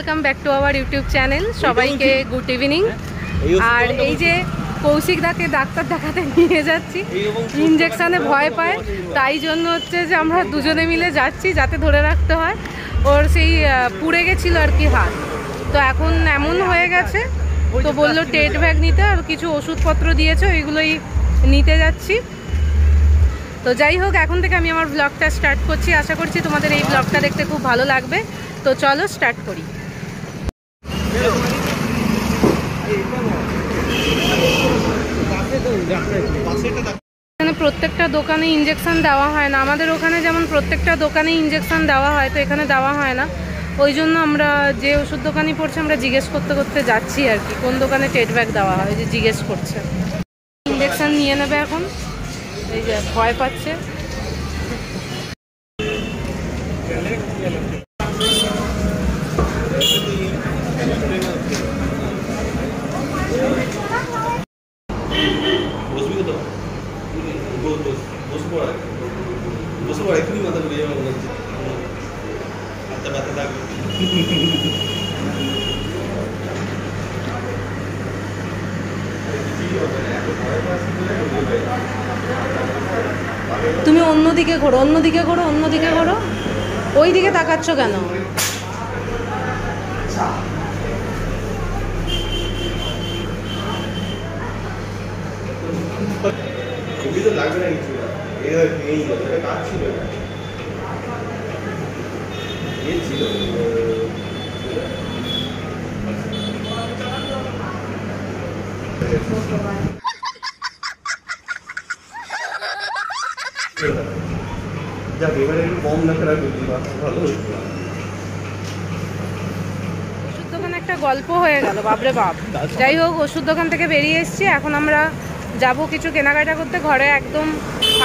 Welcome back to our YouTube channel. সবাইকে good evening. আর এই যে কৌশিক দাকে ডাক্তার দেখাতে নিয়ে যাচ্ছি, ইনজেকশানে ভয় পায়, তাই জন্য হচ্ছে যে আমরা দুজনে মিলে যাচ্ছি, যাতে ধরে রাখতে হয়। ওর সেই পুড়ে গেছিলো আর কি হাত, তো এখন এমন হয়ে গেছে, তো বললো টেট ব্যাগ নিতে, আর কিছু ওষুধপত্র দিয়েছে, ওইগুলোই নিতে যাচ্ছি। তো যাই হোক, এখন থেকে আমি আমার ব্লগটা স্টার্ট করছি। আশা করছি তোমাদের এই ব্লগটা দেখতে খুব ভালো লাগবে। তো চলো স্টার্ট করি। এখানে প্রত্যেকটা দোকানে ইঞ্জেকশন দেওয়া হয় না, আমাদের ওখানে যেমন প্রত্যেকটা দোকানে ইঞ্জেকশন দেওয়া হয়, তো এখানে দেওয়া হয় না। ওই জন্য আমরা যে ওষুধ দোকানই পড়ছি, আমরা জিজ্ঞেস করতে করতে যাচ্ছি আর কি, কোন দোকানে টেট ব্যাগ দেওয়া হয়, যে জিজ্ঞেস করছে। ইঞ্জেকশন নিয়ে নেবে এখন, এই যে ভয় পাচ্ছে। তুমি অন্যদিকে ঘোরো, অন্যদিকে ঘোরো, অন্যদিকে ঘোরো। ওই দিকে তাকাচ্ছ কেন? ওষুধ দোকানে একটা গল্প হয়ে গেল, বাপরে বাপ। যাই হোক, ওষুধ দোকান থেকে বেরিয়ে এসেছি, এখন আমরা যাব কিছু কেনাকাটা করতে। ঘরে একদম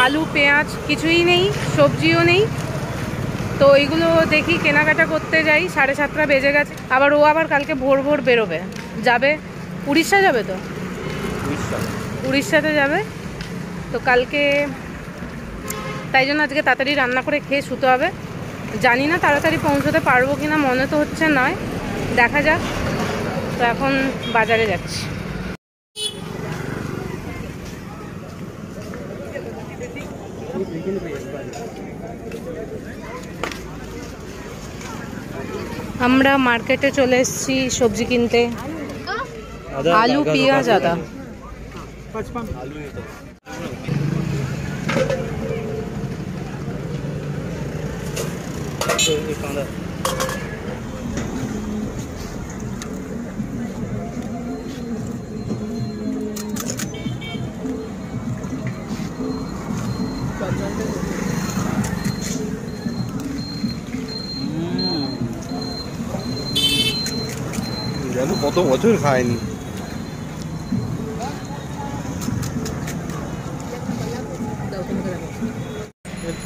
আলু পেঁয়াজ কিছুই নেই, সবজিও নেই, তো ওইগুলো দেখি কেনাকাটা করতে যাই। 7:30 বেজে গেছে। আবার ও আবার কালকে ভোর ভোর বেরোবে, যাবে উড়িষ্যা, যাবে তো উড়িষ্যাতে যাবে, তো কালকে তাই জন্য আজকে তাড়াতাড়ি রান্না করে খেয়ে শুতে হবে। জানি না তাড়াতাড়ি পৌঁছতে পারবো কিনা, মনে তো হচ্ছে নয়, দেখা যাক। তো এখন বাজারে যাচ্ছি। আমরা মার্কেটে চলে এসেছি সবজি কিনতে। আলু পেঁয়াজ আদা। কত বছর খায়নি।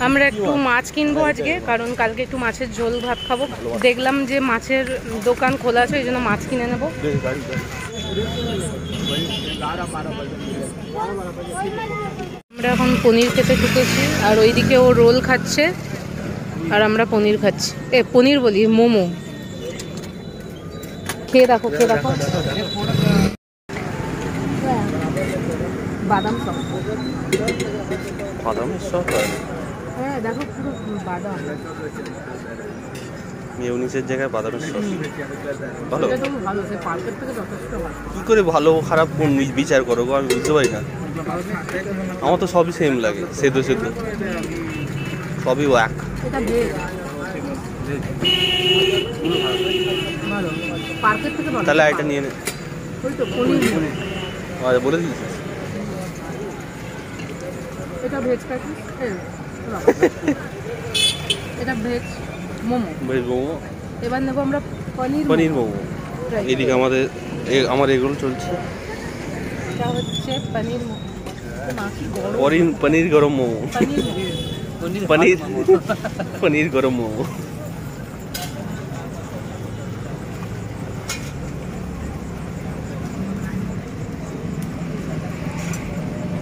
আমরা একটু মাছ কিনবো আজকে, কারণ কালকে একটু মাছের ঝোল ভাত খাবো। দেখলাম যে মাছের দোকান খোলা আছে, ওই জন্য মাছ কিনে নেবো। আমরা এখন পনির খেতে ঢুকেছি, আর ওইদিকে ও রোল খাচ্ছে আর আমরা পনির খাচ্ছি। পনির বলি, মোমো। খেয়ে দেখো, খেয়ে দেখো। বাদাম সব, বাদামের সব, হ্যাঁ দেখো পুরো বাদাম। মিউনিসের জায়গায় বাদামের সস ভালো। কি করে ভালো খারাপ কোন বিচার করো গো, আমি বুঝতে পারি না। আমার তো সবই সেম লাগে, সেদ্ধ সেদ্ধ সবই এক। তাহলে এটা নিয়ে নে, বলে দিয়েছি। এটা ভেজ প্যাটিস, এটা ভেজ মোমো। ভেজ মোমো। এবার নেবো আমরা পনির মোমো। এদিকে আমার এগুলো চলছে। এটা হচ্ছে পনির মোমো, পনির গরম মোমো, পনির গরম মোমো।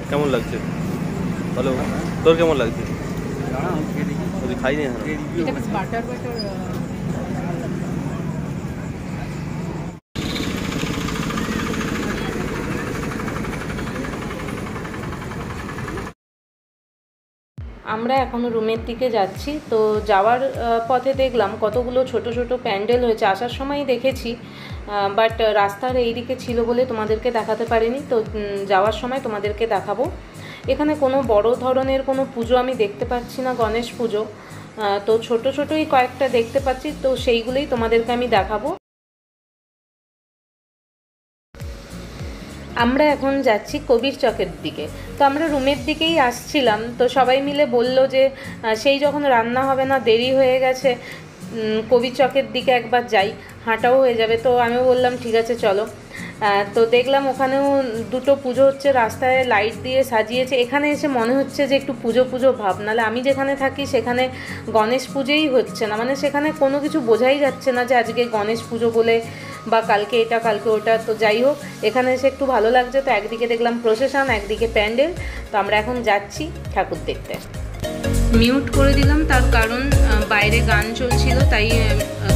কেমন লাগছে? ভালো। তোর কেমন লাগছে? খাইনি। আমরা এখনও রুমের দিকে যাচ্ছি। তো যাওয়ার পথে দেখলাম কতগুলো ছোট ছোট প্যান্ডেল হয়েছে, আসার সময়ই দেখেছি, বাট রাস্তার এই দিকে ছিল বলে তোমাদেরকে দেখাতে পারিনি। তো যাওয়ার সময় তোমাদেরকে দেখাবো। এখানে কোনো বড় ধরনের কোনো পুজো আমি দেখতে পাচ্ছি না, গণেশ পুজো, তো ছোট ছোটই কয়েকটা দেখতে পাচ্ছি, তো সেইগুলোই তোমাদেরকে আমি দেখাবো। আমরা এখন যাচ্ছি কবির চকের দিকে। তো আমরা রুমের দিকেই আসছিলাম, তো সবাই মিলে বলল যে সেই যখন রান্না হবে না, দেরি হয়ে গেছে, কবির চকের দিকে একবার যাই, হাঁটাও হয়ে যাবে। তো আমিও বললাম ঠিক আছে চলো। তো দেখলাম ওখানেও দুটো পুজো হচ্ছে, রাস্তায় লাইট দিয়ে সাজিয়েছে। এখানে এসে মনে হচ্ছে যে একটু পুজো পুজো ভাব, নাহলে আমি যেখানে থাকি সেখানে গণেশ পুজোই হচ্ছে না, মানে সেখানে কোনো কিছু বোঝাই যাচ্ছে না যে আজকে গণেশ পুজো বলে বা কালকে এটা কালকে ওটা। তো যাই হোক, এখানে এসে একটু ভালো লাগছে। তো একদিকে দেখলাম প্রসেশন, একদিকে প্যান্ডেল। তো আমরা এখন যাচ্ছি ঠাকুর দেখতে। মিউট করে দিলাম, তার কারণ বাইরে গান চলছিল, তাই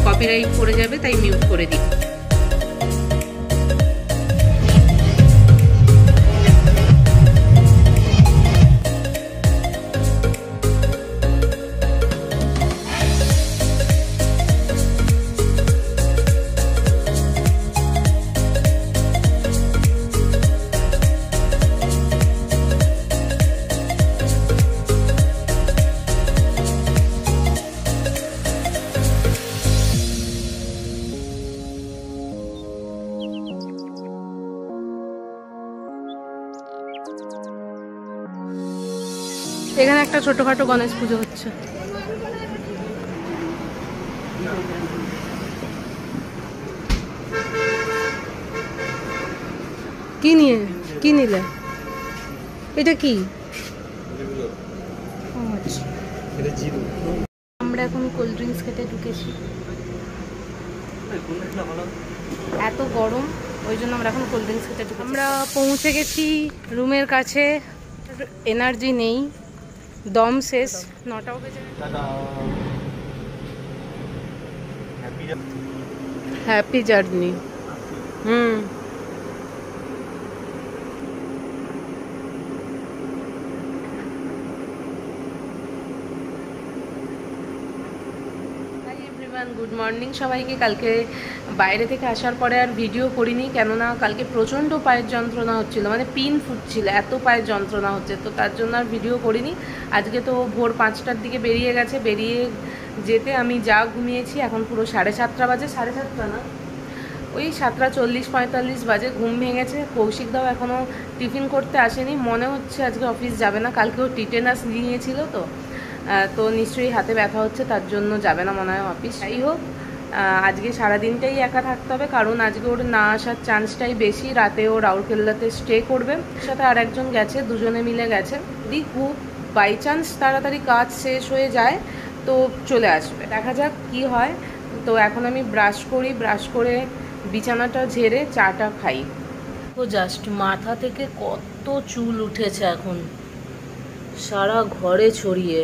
কপিরাইট পড়ে যাবে, তাই মিউট করে দিই। এখানে একটা ছোটখাটো গণেশ পুজো হচ্ছে। কি নিলে? এটা কি? আমরা এখন কোল্ড ড্রিঙ্কস খেতে ঢুকেছি। এত গরম, ওই জন্য আমরা এখন কোল্ড ড্রিঙ্কস খেতে ঢুকেছি। আমরা পৌঁছে গেছি রুমের কাছে। এনার্জি নেই, দম শেষ, 9টাও বেজে গেছে। Happy journey. গুড মর্নিং সবাইকে। কালকে বাইরে থেকে আসার পরে আর ভিডিও করিনি, কেননা কালকে প্রচণ্ড পায়ের যন্ত্রণা হচ্ছিল, মানে পিন ফুটছিল, এত পায়ের যন্ত্রণা হচ্ছে, তো তার জন্য আর ভিডিও করিনি। আজকে তো ভোর 5টার দিকে বেরিয়ে গেছে, বেরিয়ে যেতে আমি যা ঘুমিয়েছি, এখন পুরো 7:30 বাজে, 7:30 না, ওই 7:40-45 বাজে ঘুম ভেঙেছে। কৌশিকদাও এখনও টিফিন করতে আসেনি, মনে হচ্ছে আজকে অফিস যাবে না। কালকেও টিটেনাস নিয়েছিল, তো নিশ্চয়ই হাতে ব্যথা হচ্ছে, তার জন্য যাবে না মনে হয় অফিস। যাই হোক, আজকে সারাদিনটাই একা থাকতে হবে, কারণ আজকে ওর না আসার চান্সটাই বেশি। রাতে ও রাউরকেল্লাতে স্টে করবে, সাথে আর একজন গেছে, দুজনে মিলে গেছে। যদি খুব বাই চান্স তাড়াতাড়ি কাজ শেষ হয়ে যায় তো চলে আসবে, দেখা যাক কি হয়। তো এখন আমি ব্রাশ করি, ব্রাশ করে বিছানাটা ঝেড়ে চাটা খাই। তো জাস্ট মাথা থেকে কত চুল উঠেছে এখন, সারা ঘরে ছড়িয়ে।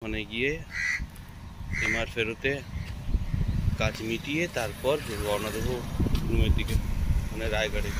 ওখানে গিয়ে এমআর ফেরোতে কাজ মিটিয়ে তারপর রওনা দেবো রুমের দিকে, মানে রায়গড়ে।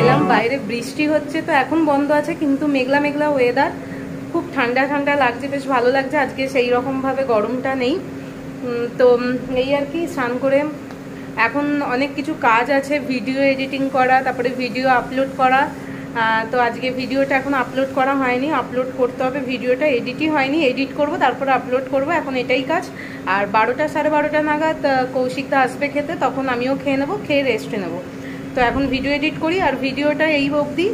এলাম, বাইরে বৃষ্টি হচ্ছে তো এখন বন্ধ আছে, কিন্তু মেঘলা মেঘলা ওয়েদার, খুব ঠান্ডা ঠান্ডা লাগছে, বেশ ভালো লাগছে। আজকে সেই রকম ভাবে গরমটা নেই। তো এই আর কি, স্নান করে এখন অনেক কিছু কাজ আছে, ভিডিও এডিটিং করা, তারপরে ভিডিও আপলোড করা। তো আজকে ভিডিওটা এখন আপলোড করা হয়নি, আপলোড করতে হবে। ভিডিওটা এডিটই হয়নি, এডিট করব তারপরে আপলোড করব, এখন এটাই কাজ। আর 12টা 12:30 নাগাদ কৌশিকদা আসবে খেতে, তখন আমিও খেয়ে নেবো, খেয়ে রেস্ট নেবো। তো এখন ভিডিও এডিট করি, আর ভিডিওটা এই অবধি।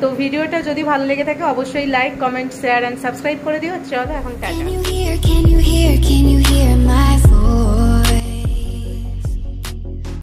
তো ভিডিওটা যদি ভালো লেগে থাকে অবশ্যই like, comment, share and subscribe করে দিও। চলো এখন টাটা।